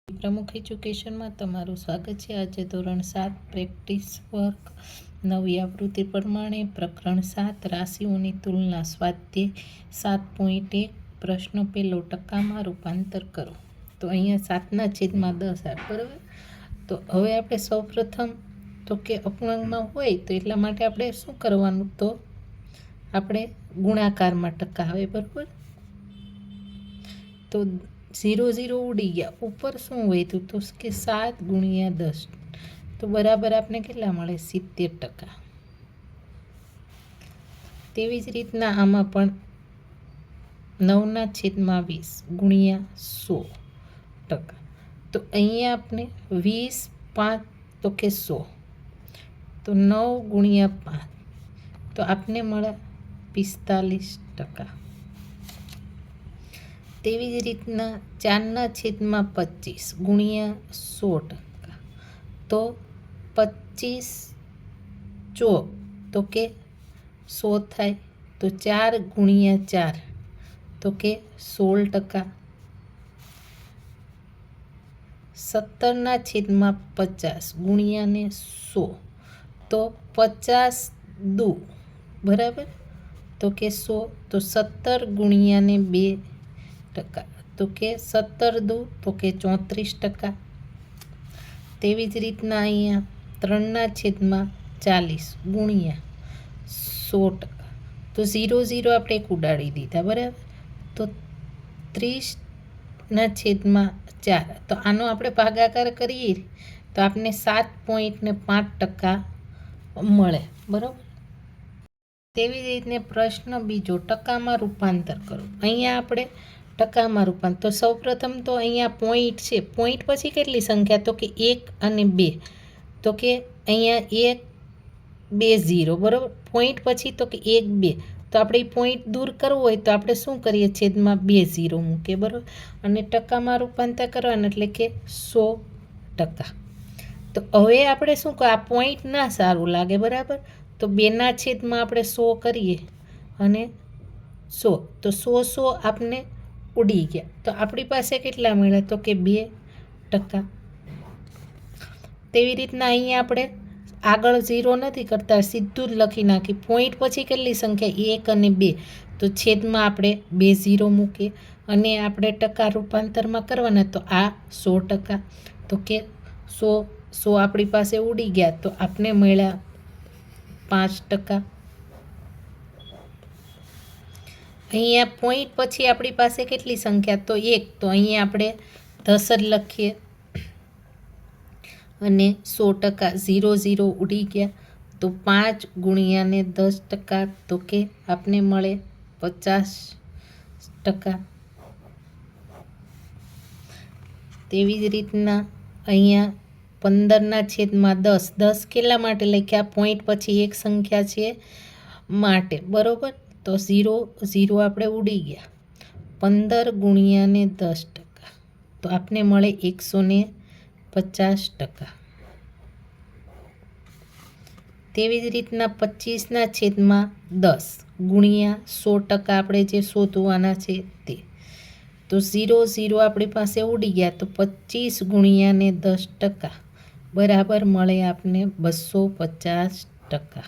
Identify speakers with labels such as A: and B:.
A: પ્રમુખ એજ્યુકેશનમાં તમારું સ્વાગત છે। આજે ધોરણ 7 પ્રેક્ટિસ વર્ક નવી આવૃત્તિ પ્રમાણે પ્રકરણ 7 રાશિઓની તુલના સ્વાધ્યાય 7.1 પ્રશ્ન પહેલો ટકામાં રૂપાંતર કરો। તો અહીંયા 7/10 આવે બરાબર। તો હવે આપણે સૌપ્રથમ તો કે અપૂર્ણાંકમાં હોય તો એટલા માટે આપણે શું કરવાનું, તો આપણે ગુણાકારમાં ટકા આવે બરાબર। તો 0 0 ઉડી ગયા, ઉપર શું વધ્યું તો કે 7 × 10 તો બરાબર આપણે કેટલા મળે 70%। તેવી જ રીતના આમાં પણ 9/20 × 100%। તો અહીંયા આપણે 20 5 તો કે 100 તો 9 × 5 તો આપને મળે 45%। તેવી જ રીતના 4/25 × 100% તો 25 ચોક તો કે 100 થાય તો 4 × 4 તો કે 16%। 17/50 × 100 તો 50 દુ બરાબર તો કે 100 તો 17 × 2% તો કે 17 દુ તો કે 34%। તેવી જ રીતના અહીંયા 3/40 × 100% તો 0 0 આપણે એક ઉડાડી દીધા બરાબર। તો 30/4 તો આનો આપણે ભાગાકાર કરીએ તો આપણે 7.5% મળે બરાબર। તેવી જ રીતે પ્રશ્ન બીજો ટકામાં રૂપાંતર કરો। અહીંયા આપણે ટકામાં રૂપાંતર તો સૌપ્રથમ તો અહીંયા પોઈન્ટ છે, પોઈન્ટ પછી કેટલી સંખ્યા તો કે 1 અને 2 તો કે અહીંયા 1 2 0 બરાબર। પોઈન્ટ પછી તો કે 1 2 તો આપણે પોઈન્ટ દૂર કરવો હોય તો આપણે શું કરીએ, છેદમાં 2 0 મૂકીએ બરાબર। અને ટકામાં રૂપાંતર કરવાનું એટલે કે 100%। તો હવે આપણે શું આ પોઈન્ટ ના સારું લાગે બરાબર, તો 2/100 આપણે 100 કરીએ અને 100 તો 100 આપણે ઉડી ગયા તો આપણી પાસે કેટલા મળ્યા તો કે 2%। તેવી રીતના અહીંયા આપણે આગળ 0 નથી કરતા, સીધું જ લખી નાખી। પોઈન્ટ પછી કેટલી સંખ્યા 1 અને 2 તો છેદમાં આપણે 2 0 મૂકીએ અને આપણે ટકા રૂપાંતરમાં કરવાના તો આ 100%। તો કે 100 આપણી પાસે ઉડી ગયા તો આપણે મળ્યા 5%। અહીંયા પોઈન્ટ પછી આપણી પાસે કેટલી સંખ્યા તો 1 તો અહીંયા આપણે 10 જ લખીએ અને 100% 0 0 ઉડી ગયા તો 5 × 10% તો કે આપને મળે 50%। તેવી જ રીતના અહીંયા 15/10 10 કેટલા માટે લખ્યા, પોઈન્ટ પછી એક સંખ્યા છે માટે બરાબર। તો 0 0 આપણે ઉડી ગયા 15 × 10% તો આપને મળે 150%। તેવી જ રીતના 25/10 × 100% આપણે જે શોધવાના છે તે તો 0 0 આપણી પાસે ઉડી ગયા તો 25 × 10% બરાબર મળે આપને 250%।